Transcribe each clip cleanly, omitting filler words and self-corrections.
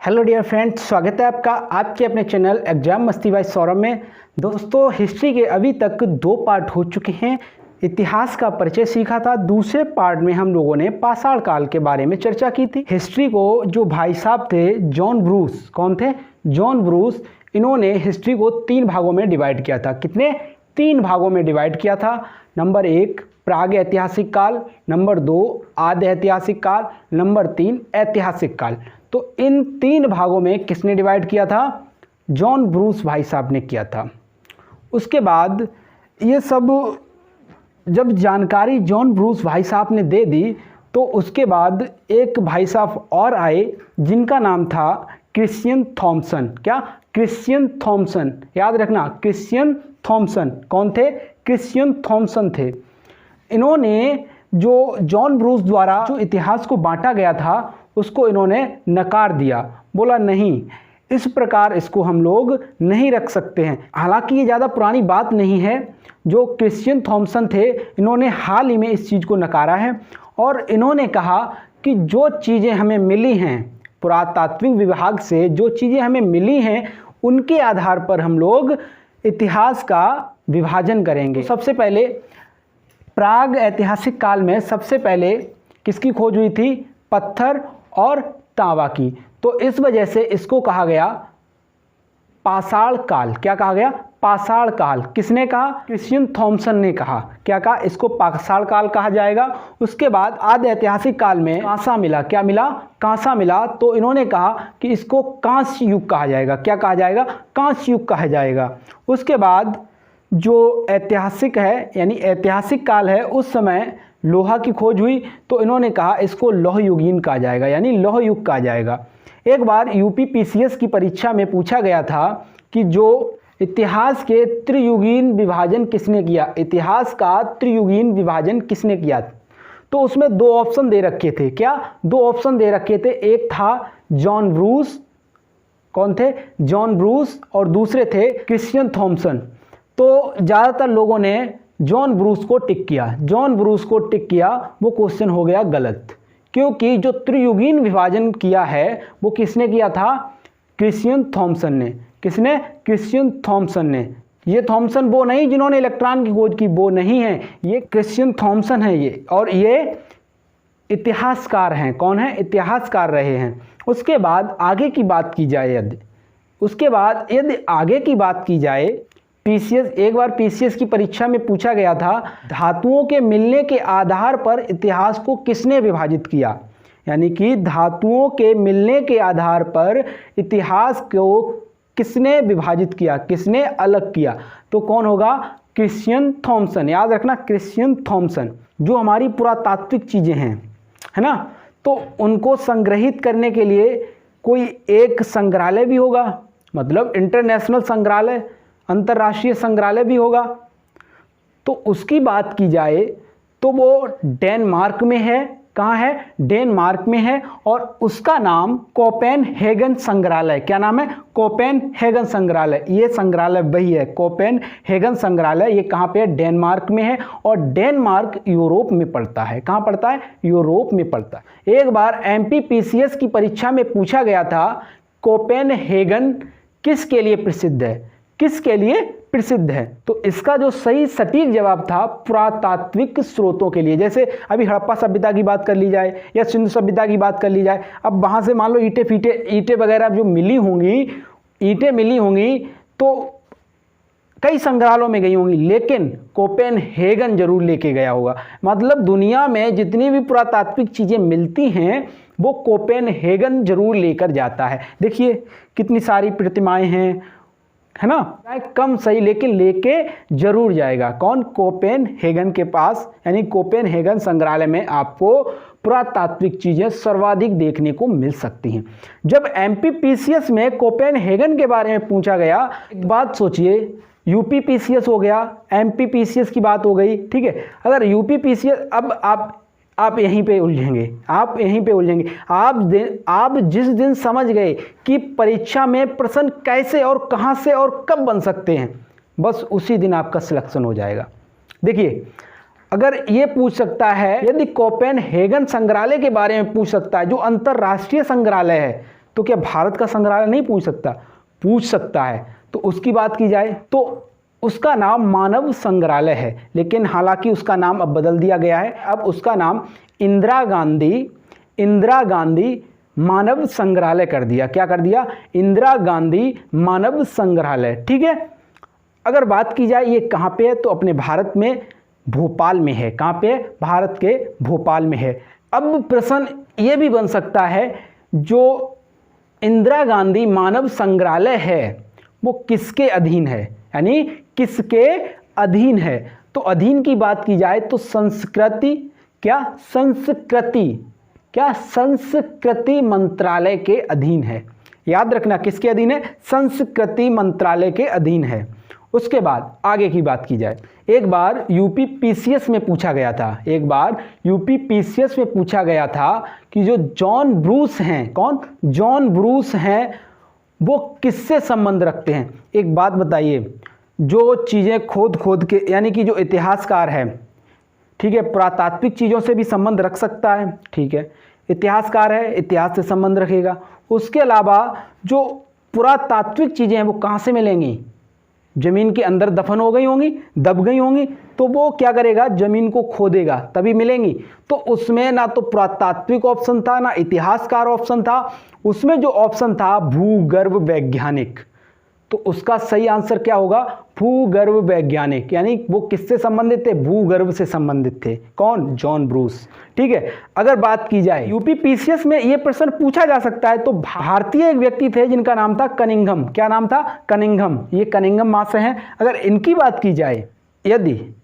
Hello dear friends, स्वागत है आपका आपके अपने चैनल एग्जाम मस्ती बाय सौरभ में। दोस्तों, हिस्ट्री के अभी तक 2 पार्ट हो चुके हैं। इतिहास का परिचय सीखा था। दूसरे पार्ट में हम लोगों ने पाषाण काल के बारे में चर्चा की थी। हिस्ट्री को जो भाई साहब थे जॉन ब्रूस, कौन थे? John Bruce. इन्होंने हिस्ट्री को 3 भागों में डिवाइड किया था। कितने? 3 भागों में डिवाइड किया था। नंबर 1 प्राग ऐतिहासिक काल, नंबर 2 आद्य ऐतिहासिक काल, नंबर 3 ऐतिहासिक काल। तो इन 3 भागों में किसने डिवाइड किया था? जॉन ब्रूस भाई साहब ने किया था। उसके बाद ये सब जब जानकारी जॉन ब्रूस भाई साहब ने दे दी तो उसके बाद एक भाई साहब और आए जिनका नाम था क्रिश्चियन थॉमसन। क्या? Christian Thomson. याद रखना, क्रिश्चियन थॉमसन। कौन थे? क्रिश्चियन थॉमसन थे। इन्होंने जो जॉन ब्रूस द्वारा जो इतिहास को बांटा गया था उसको इन्होंने नकार दिया। बोला नहीं, इस प्रकार इसको हम लोग नहीं रख सकते हैं। हालांकि ये ज़्यादा पुरानी बात नहीं है। जो क्रिश्चियन थॉमसन थे इन्होंने हाल ही में इस चीज़ को नकारा है और इन्होंने कहा कि जो चीज़ें हमें मिली हैं पुरातात्विक विभाग से, जो चीज़ें हमें मिली हैं उनके आधार पर हम लोग इतिहास का विभाजन करेंगे। सबसे पहले प्राग ऐतिहासिक काल में सबसे पहले किसकी खोज हुई थी? पत्थर और तांबा की। तो इस वजह से इसको कहा गया पाषाण काल। क्या कहा गया? पाषाण काल। किसने कहा? क्रिश्चियन थॉमसन ने कहा। क्या कहा? इसको पाषाण काल कहा जाएगा। उसके बाद आद्य ऐतिहासिक काल में कांसा मिला। क्या मिला? कांसा मिला। तो इन्होंने कहा कि इसको कांस्य युग कहा जाएगा। क्या कहा जाएगा? कांस्य युग कहा जाएगा। उसके बाद जो ऐतिहासिक है यानी ऐतिहासिक काल है, उस समय लोहा की खोज हुई तो इन्होंने कहा इसको लौह युगीन कहा जाएगा यानी लौह युग कहा जाएगा। एक बार यूपीपीसीएस की परीक्षा में पूछा गया था कि जो इतिहास के त्रियुगीन विभाजन किसने किया? इतिहास का त्रियुगीन विभाजन किसने किया? तो उसमें 2 ऑप्शन दे रखे थे। क्या? 2 ऑप्शन दे रखे थे। एक था जॉन ब्रूस। कौन थे? John Bruce. और दूसरे थे क्रिश्चियन थॉमसन। तो ज़्यादातर लोगों ने जॉन ब्रूस को टिक किया। जॉन ब्रूस को टिक किया, वो क्वेश्चन हो गया गलत, क्योंकि जो त्रियुगीन विभाजन किया है वो किसने किया था? क्रिश्चियन थॉमसन ने। किसने? क्रिश्चियन थॉमसन ने। ये थॉमसन वो नहीं जिन्होंने इलेक्ट्रॉन की खोज की, वो नहीं है, ये क्रिश्चियन थॉमसन है ये। और ये इतिहासकार हैं। कौन है? इतिहासकार रहे हैं। उसके बाद आगे की बात की जाए यदि आगे की बात की जाए, एक बार पीसीएस की परीक्षा में पूछा गया था धातुओं के मिलने के आधार पर इतिहास को किसने विभाजित किया? यानी कि धातुओं के मिलने के आधार पर इतिहास को किसने विभाजित किया, किसने अलग किया? तो कौन होगा? Christian Thomson. याद रखना, क्रिश्चियन थॉमसन। जो हमारी पुरातात्विक चीज़ें हैं, है ना, तो उनको संग्रहित करने के लिए कोई एक संग्रहालय भी होगा, मतलब इंटरनेशनल संग्रहालय, अंतर्राष्ट्रीय संग्रहालय भी होगा। तो उसकी बात की जाए तो वो डेनमार्क में है। कहाँ है? डेनमार्क में है। और उसका नाम कोपेनहेगन संग्रहालय। क्या नाम है? कोपेनहेगन संग्रहालय। ये संग्रहालय वही है, कोपेनहेगन संग्रहालय। ये कहाँ पे है? डेनमार्क में है। और डेनमार्क यूरोप में पड़ता है। कहाँ पड़ता है? यूरोप में पड़ता है। एक बार एमपीपीसीएस की परीक्षा में पूछा गया था कोपेनहेगन किसके लिए प्रसिद्ध है? किसके लिए प्रसिद्ध है? तो इसका जो सही सटीक जवाब था पुरातात्विक स्रोतों के लिए। जैसे अभी हड़प्पा सभ्यता की बात कर ली जाए या सिंधु सभ्यता की बात कर ली जाए। अब वहाँ से मान लो ईंटें वगैरह जो मिली होंगी, ईंटें मिली होंगी तो कई संग्रहालयों में गई होंगी, लेकिन कोपेनहेगन जरूर लेके गया होगा। मतलब दुनिया में जितनी भी पुरातात्विक चीज़ें मिलती हैं वो कोपेनहेगन जरूर लेकर जाता है। देखिए कितनी सारी प्रतिमाएँ हैं, है ना, कम सही लेकिन लेके जरूर जाएगा। कौन? कोपेनहेगन के पास, यानी कोपेनहेगन संग्रहालय में आपको पुरातात्विक चीजें सर्वाधिक देखने को मिल सकती हैं। जब एमपीपीसीएस में कोपेनहेगन के बारे में पूछा गया, एक बात सोचिए, यूपीपीसीएस हो गया, एमपीपीसीएस की बात हो गई, ठीक है। अगर यूपीपीसीएस, अब आप यहीं पे उलझेंगे, आप जिस दिन समझ गए कि परीक्षा में प्रश्न कैसे और कहां से और कब बन सकते हैं, बस उसी दिन आपका सिलेक्शन हो जाएगा। देखिए, अगर ये पूछ सकता है, यदि कोपेनहेगन संग्रहालय के बारे में पूछ सकता है जो अंतर्राष्ट्रीय संग्रहालय है, तो क्या भारत का संग्रहालय नहीं पूछ सकता? पूछ सकता है। तो उसकी बात की जाए तो उसका नाम मानव संग्रहालय है, लेकिन हालांकि उसका नाम अब बदल दिया गया है। अब उसका नाम इंदिरा गांधी मानव संग्रहालय कर दिया। क्या कर दिया? इंदिरा गांधी मानव संग्रहालय। ठीक है। अगर बात की जाए ये कहाँ पे है, तो अपने भारत में भोपाल में है। कहाँ पे? भारत के भोपाल में है। अब प्रश्न ये भी बन सकता है, जो इंदिरा गांधी मानव संग्रहालय है वो किसके अधीन है, यानी किसके अधीन है? तो अधीन की बात की जाए तो संस्कृति मंत्रालय के अधीन है। याद रखना, किसके अधीन है? संस्कृति मंत्रालय के अधीन है। उसके बाद आगे की बात की जाए, एक बार यूपी पीसीएस में पूछा गया था कि जो जॉन ब्रूस हैं, कौन? जॉन ब्रूस हैं, वो किससे संबंध रखते हैं? एक बात बताइए, जो चीज़ें खोद के, यानी कि जो इतिहासकार है, ठीक है, पुरातात्विक चीज़ों से भी संबंध रख सकता है। ठीक है, इतिहासकार है, इतिहास से संबंध रखेगा। उसके अलावा जो पुरातात्विक चीज़ें हैं वो कहाँ से मिलेंगी? जमीन के अंदर दफन हो गई होंगी, दब गई होंगी, तो वो क्या करेगा? जमीन को खोदेगा तभी मिलेंगी। तो उसमें ना तो पुरातात्विक ऑप्शन था ना इतिहासकार ऑप्शन था, उसमें जो ऑप्शन था भूगर्भ वैज्ञानिक। तो उसका सही आंसर क्या होगा? भूगर्भ वैज्ञानिक। यानी वो किससे संबंधित थे? भूगर्भ से संबंधित थे। कौन? John Bruce. ठीक है। अगर बात की जाए यूपी पीसीएस में ये प्रश्न पूछा जा सकता है, तो भारतीय एक व्यक्ति थे जिनका नाम था कनिंघम। क्या नाम था? कनिंघम। ये कनिंघम महाशय हैं। अगर इनकी बात की जाए, यदि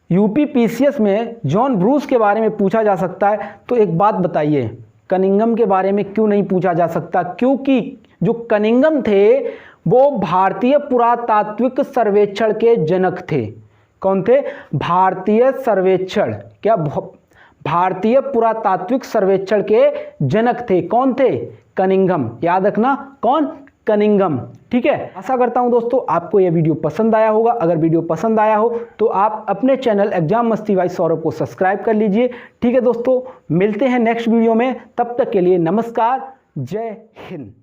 यूपी पीसीएस में जॉन ब्रूस के बारे में पूछा जा सकता है, तो एक बात बताइए, कनिंघम के बारे में क्यों नहीं पूछा जा सकता? क्योंकि जो कनिंघम थे वो भारतीय पुरातात्विक सर्वेक्षण के जनक थे। कौन थे? भारतीय पुरातात्विक सर्वेक्षण के जनक थे। कौन थे? कनिंघम। याद रखना, कौन? कनिंघम। ठीक है। आशा करता हूं दोस्तों आपको यह वीडियो पसंद आया होगा। अगर वीडियो पसंद आया हो तो आप अपने चैनल एग्जाम मस्ती बाय सौरभ को सब्सक्राइब कर लीजिए। ठीक है दोस्तों, मिलते हैं नेक्स्ट वीडियो में। तब तक के लिए नमस्कार, जय हिंद।